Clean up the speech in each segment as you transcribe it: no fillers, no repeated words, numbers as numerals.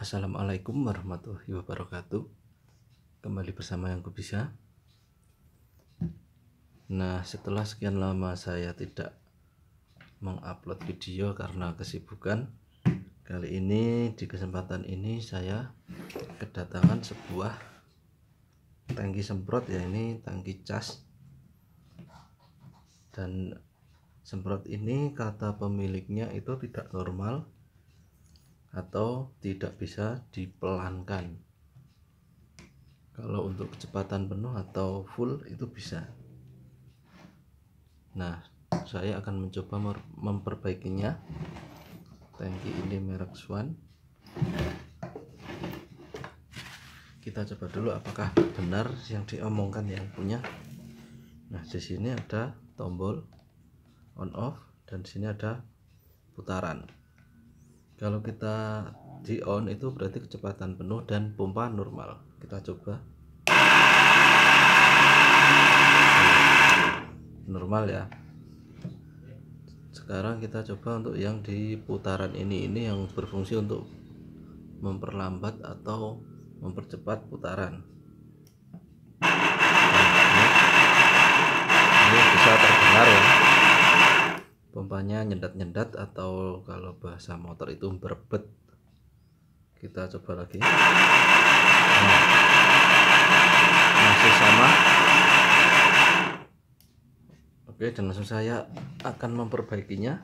Assalamualaikum warahmatullahi wabarakatuh. Kembali bersama Yang Bisa. Nah, setelah sekian lama saya tidak mengupload video karena kesibukan, kali ini di kesempatan ini saya kedatangan sebuah tangki semprot, ya, ini tangki cas. Dan semprot ini kata pemiliknya itu tidak normal atau tidak bisa dipelankan. Kalau untuk kecepatan penuh atau full itu bisa. Nah, saya akan mencoba memperbaikinya. Tangki ini merek Swan. Kita coba dulu apakah benar yang diomongkan yang punya. Nah, di sini ada tombol on off dan di sini ada putaran. Kalau kita di on itu berarti kecepatan penuh dan pompa normal. Kita coba. Normal ya. Sekarang kita coba untuk yang di putaran ini yang berfungsi untuk memperlambat atau mempercepat putaran. Ini bisa terdengar ya, pompanya nyendat-nyendat atau kalau bahasa motor itu berebet. Kita coba lagi. Nah, masih sama. Oke, dan langsung saya akan memperbaikinya.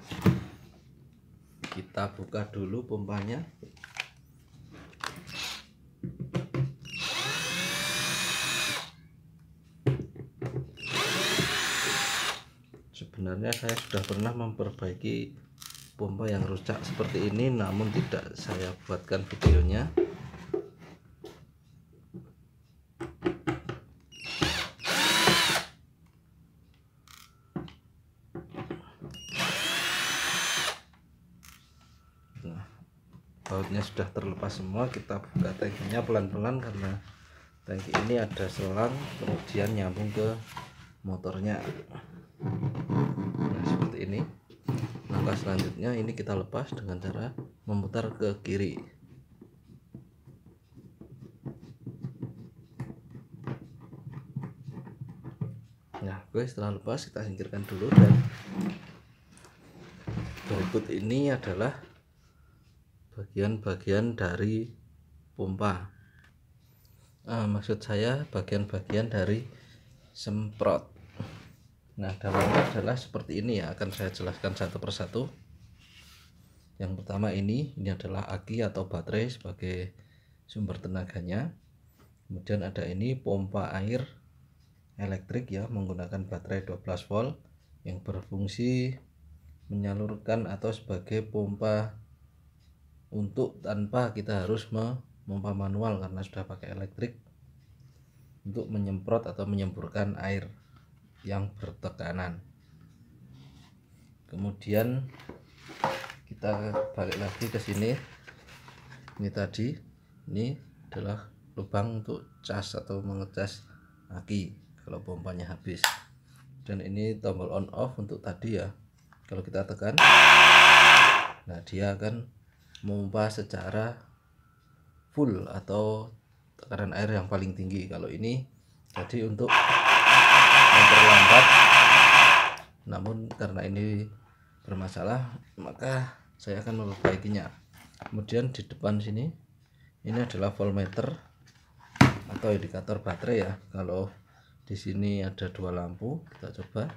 Kita buka dulu pompanya. Sebenarnya saya sudah pernah memperbaiki pompa yang rusak seperti ini, namun tidak saya buatkan videonya. Nah, bautnya sudah terlepas semua. Kita buka tangkinya pelan-pelan karena tangki ini ada selang kemudian nyambung ke motornya. Nah, seperti ini. Langkah selanjutnya ini kita lepas dengan cara memutar ke kiri. Nah, setelah lepas kita singkirkan dulu, dan berikut ini adalah bagian-bagian dari pompa. Maksud saya bagian-bagian dari semprot. Nah, dalamnya adalah seperti ini ya, akan saya jelaskan satu persatu. Yang pertama ini adalah aki atau baterai sebagai sumber tenaganya. Kemudian ada ini pompa air elektrik ya, menggunakan baterai 12 volt yang berfungsi menyalurkan atau sebagai pompa untuk tanpa kita harus memompa manual karena sudah pakai elektrik, untuk menyemprot atau menyemburkan air yang bertekanan. Kemudian kita balik lagi ke sini. Ini tadi, ini adalah lubang untuk cas atau mengecas aki kalau pompanya habis. Dan ini tombol on off untuk tadi ya. Kalau kita tekan, nah dia akan memompa secara full atau tekanan air yang paling tinggi. Kalau ini jadi untuk memperlambat, namun karena ini bermasalah maka saya akan memperbaikinya. Kemudian di depan sini ini adalah voltmeter atau indikator baterai ya. Kalau di sini ada dua lampu, kita coba.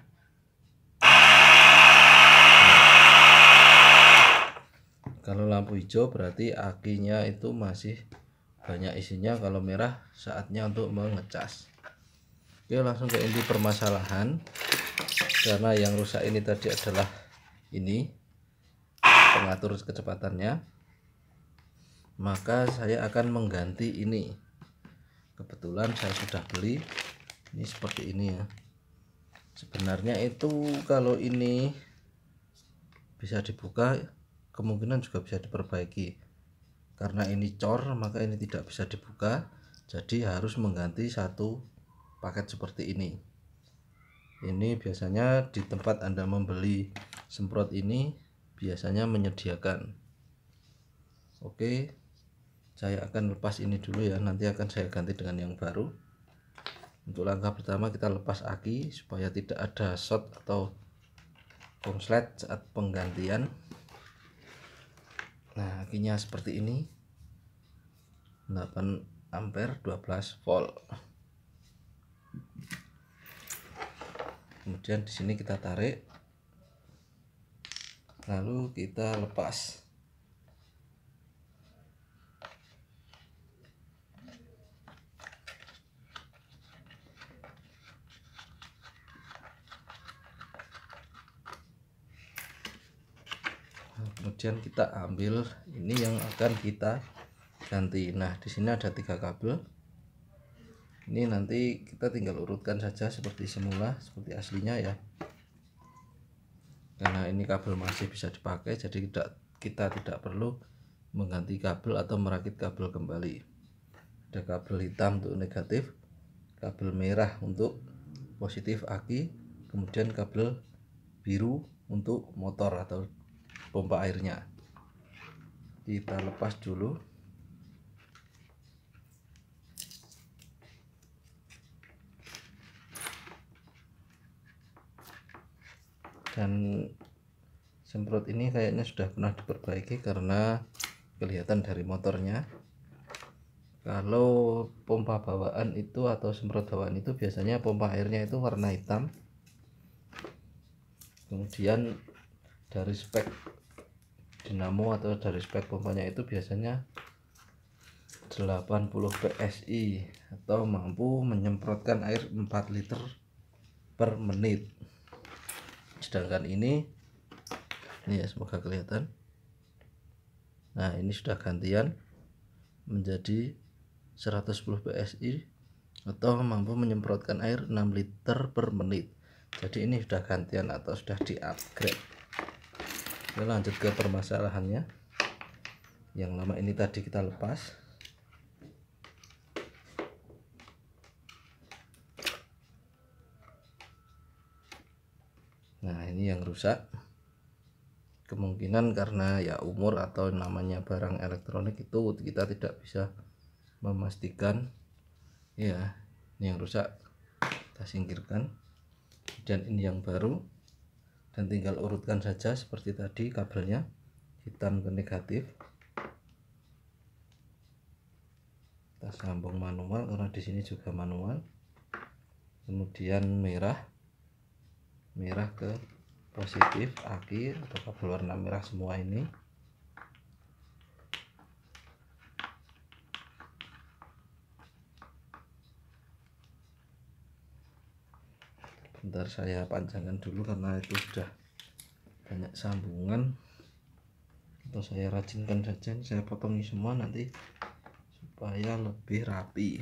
Kalau lampu hijau berarti akinya itu masih banyak isinya, kalau merah saatnya untuk mengecas. Oke, langsung ke inti permasalahan. Karena yang rusak ini tadi adalah ini pengatur kecepatannya, maka saya akan mengganti ini. Kebetulan saya sudah beli ini seperti ini ya. Sebenarnya itu kalau ini bisa dibuka, kemungkinan juga bisa diperbaiki. Karena ini cor, maka ini tidak bisa dibuka, jadi harus mengganti satu paket seperti ini. Ini biasanya di tempat Anda membeli semprot ini biasanya menyediakan. Oke, Saya akan lepas ini dulu ya, nanti akan saya ganti dengan yang baru. Untuk langkah pertama kita lepas aki supaya tidak ada short atau konslet saat penggantian. Nah, akinya seperti ini, 8 ampere 12 volt. Kemudian di sini kita tarik, lalu kita lepas. Kemudian kita ambil ini yang akan kita ganti. Nah, di sini ada 3 kabel. Ini nanti kita tinggal urutkan saja seperti semula, seperti aslinya ya. Karena ini kabel masih bisa dipakai, jadi kita tidak perlu mengganti kabel atau merakit kabel kembali. Ada kabel hitam untuk negatif, kabel merah untuk positif aki, kemudian kabel biru untuk motor atau pompa airnya. Kita lepas dulu. Dan semprot ini kayaknya sudah pernah diperbaiki karena kelihatan dari motornya. Kalau pompa bawaan itu atau semprot bawaan itu biasanya pompa airnya itu warna hitam. Kemudian dari spek dinamo atau dari spek pompanya itu biasanya 80 PSI atau mampu menyemprotkan air 4 liter per menit. Sedangkan ini ya, semoga kelihatan. Nah, ini sudah gantian menjadi 110 PSI atau mampu menyemprotkan air 6 liter per menit. Jadi ini sudah gantian atau sudah di-upgrade. Kita lanjut ke permasalahannya. Yang lama ini tadi kita lepas. Nah, ini yang rusak. Kemungkinan karena ya umur atau namanya barang elektronik itu kita tidak bisa memastikan. Ya, ini yang rusak kita singkirkan. Dan ini yang baru, dan tinggal urutkan saja seperti tadi kabelnya, hitam ke negatif. Kita sambung manual karena di sini juga manual. Kemudian merah ke positif aki atau kabel warna merah semua ini. Bentar saya panjangkan dulu karena itu sudah banyak sambungan, atau saya rajinkan saja. Saya potongi semua nanti supaya lebih rapi.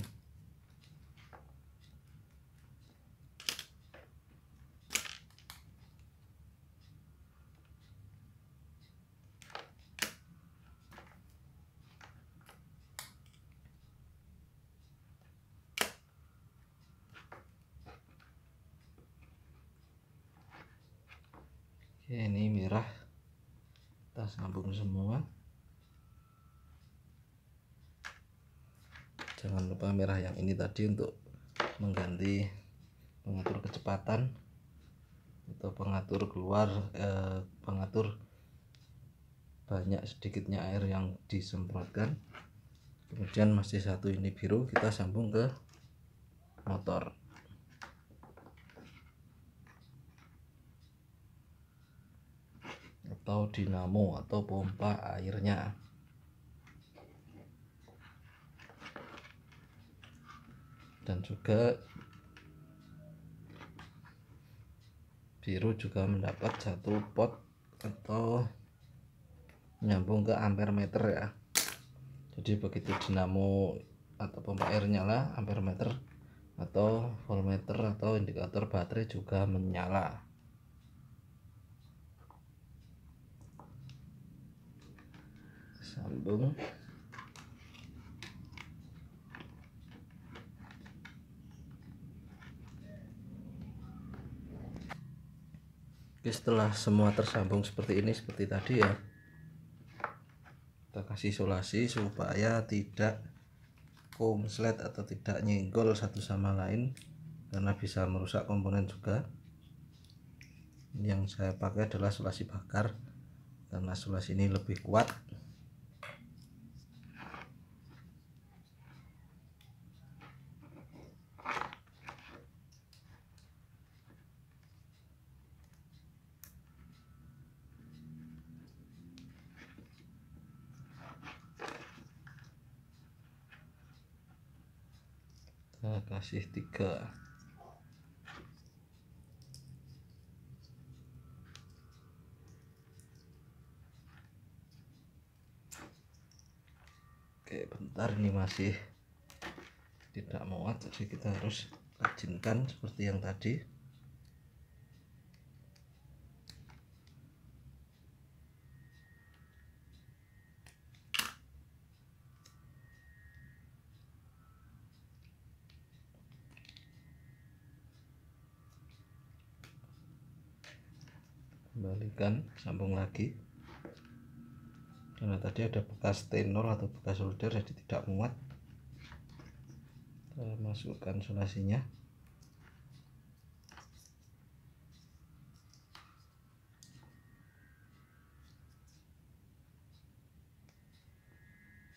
Oke, ini merah kita sambung semua. Jangan lupa merah yang ini tadi untuk mengganti pengatur kecepatan atau pengatur keluar, pengatur banyak sedikitnya air yang disemprotkan. Kemudian masih satu ini biru, kita sambung ke motor. Atau dinamo atau pompa airnya. Dan juga biru juga mendapat satu pot atau nyambung ke ampere meter ya. Jadi begitu dinamo atau pompa air nyala, ampere meter atau voltmeter atau indikator baterai juga menyala. Sambung. Oke, setelah semua tersambung seperti ini, seperti tadi ya, kita kasih isolasi supaya tidak konslet atau tidak nyenggol satu sama lain, karena bisa merusak komponen juga. Yang saya pakai adalah sulasi bakar karena sulasi ini lebih kuat. Kita kasih 3. Oke, bentar, ini masih tidak muat, jadi kita harus rajinkan seperti yang tadi. Kembalikan, sambung lagi, karena tadi ada bekas tenor atau bekas solder jadi tidak muat. Kita masukkan sulasinya.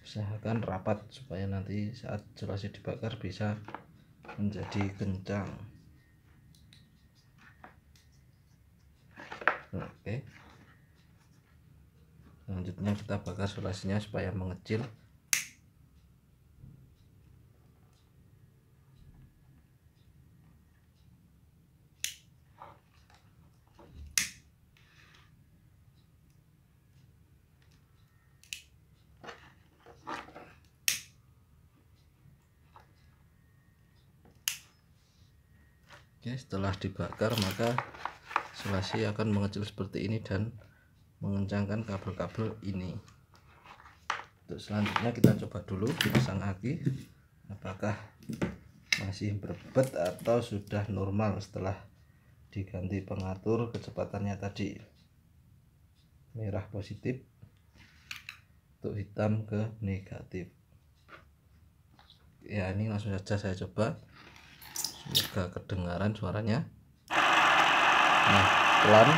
Usahakan rapat supaya nanti saat sulasi dibakar bisa menjadi kencang. Oke, selanjutnya kita bakar sulasinya supaya mengecil. Oke, setelah dibakar maka sulasi akan mengecil seperti ini dan mengencangkan kabel-kabel ini. Untuk selanjutnya kita coba dulu pasang aki, apakah masih berbet atau sudah normal setelah diganti pengatur kecepatannya tadi. Merah positif, untuk hitam ke negatif. Ya, ini langsung saja saya coba, semoga kedengaran suaranya. Nah, pelan,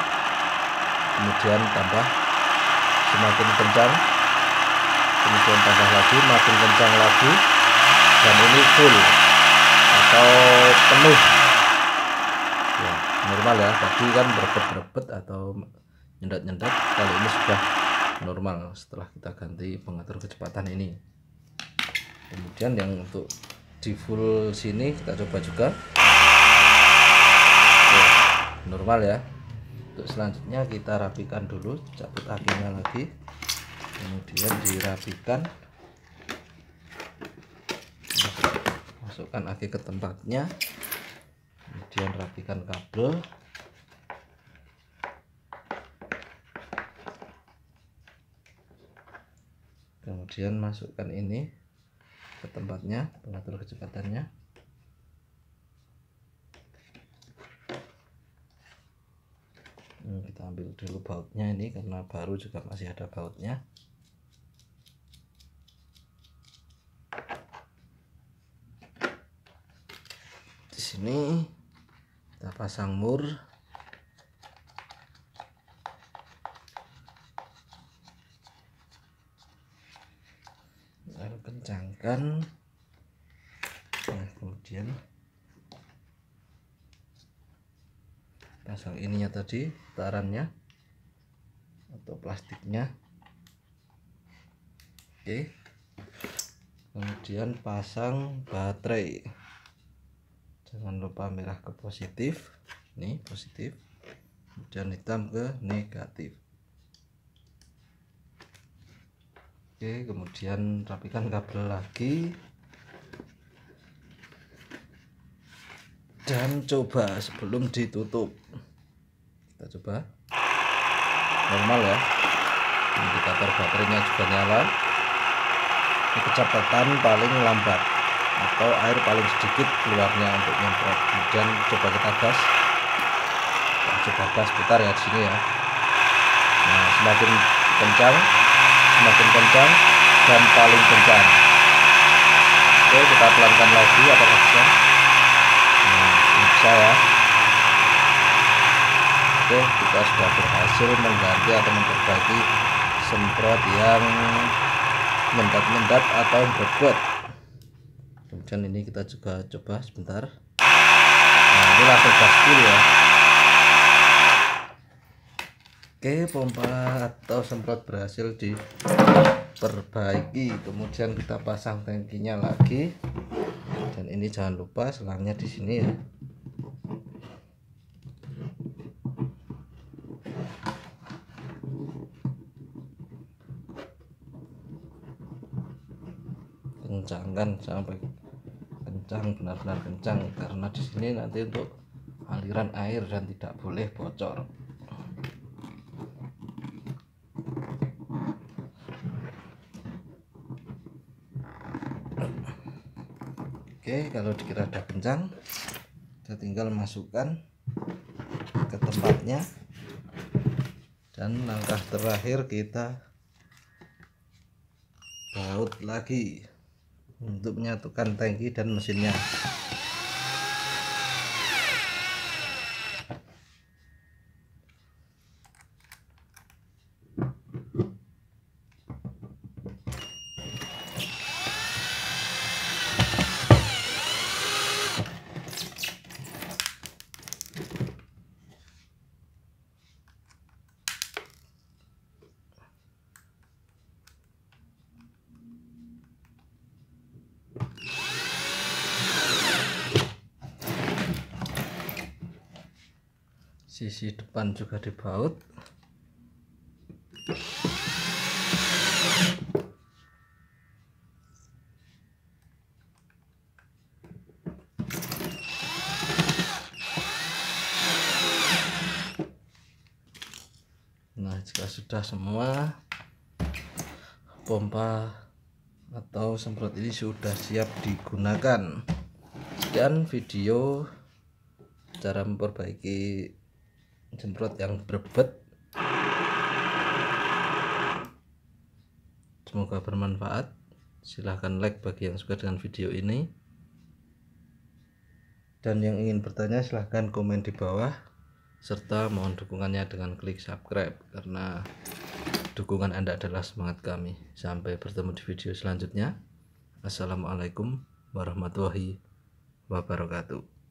kemudian tambah, semakin kencang, kemudian tambah lagi, makin kencang lagi, dan ini full atau penuh. Ya, normal ya, tadi kan berebet-berebet atau nyendat-nyendat, kali ini sudah normal setelah kita ganti pengatur kecepatan ini. Kemudian yang untuk di full sini kita coba juga. Oke, normal ya. Untuk selanjutnya kita rapikan dulu, cabut akinya lagi, kemudian dirapikan, masukkan aki ke tempatnya, kemudian rapikan kabel, kemudian masukkan ini ke tempatnya, pengatur kecepatannya. Kita ambil dulu bautnya ini karena baru juga masih ada bautnya. Di sini kita pasang mur. Lalu kencangkan. Nah, kemudian pasang ininya tadi, tarannya atau plastiknya. Oke, kemudian pasang baterai, jangan lupa merah ke positif, ini positif, kemudian hitam ke negatif. Oke, kemudian rapikan kabel lagi dan coba sebelum ditutup. Kita coba normal ya, indikator baterainya juga nyala. Ini kecepatan paling lambat atau air paling sedikit keluarnya untuk nyemprot. Kemudian coba kita gas, coba gas putar ya di sini ya. Nah, semakin kencang semakin kencang dan paling kencang. Oke, kita pelankan lagi apakah bisa. Nah, bisa ya. Oke, kita sudah berhasil mengganti atau memperbaiki semprot yang mendat-mendat atau bobot. Kemudian ini kita juga coba sebentar. Nah, ini langsung gaspol ya. Oke, pompa atau semprot berhasil diperbaiki. Kemudian kita pasang tangkinya lagi. Dan ini jangan lupa selangnya di sini ya. Kencangkan sampai kencang, benar-benar kencang, karena di sini nanti untuk aliran air dan tidak boleh bocor. Oke, kalau dikira udah kencang, kita tinggal masukkan ke tempatnya, dan langkah terakhir kita baut lagi untuk menyatukan tangki dan mesinnya. Sisi depan juga dibaut. Nah, jika sudah semua, pompa atau semprot ini sudah siap digunakan. Dan video cara memperbaiki semprot yang berbet, semoga bermanfaat. Silahkan like bagi yang suka dengan video ini, dan yang ingin bertanya silahkan komen di bawah, serta mohon dukungannya dengan klik subscribe, karena dukungan Anda adalah semangat kami. Sampai bertemu di video selanjutnya. Assalamualaikum warahmatullahi wabarakatuh.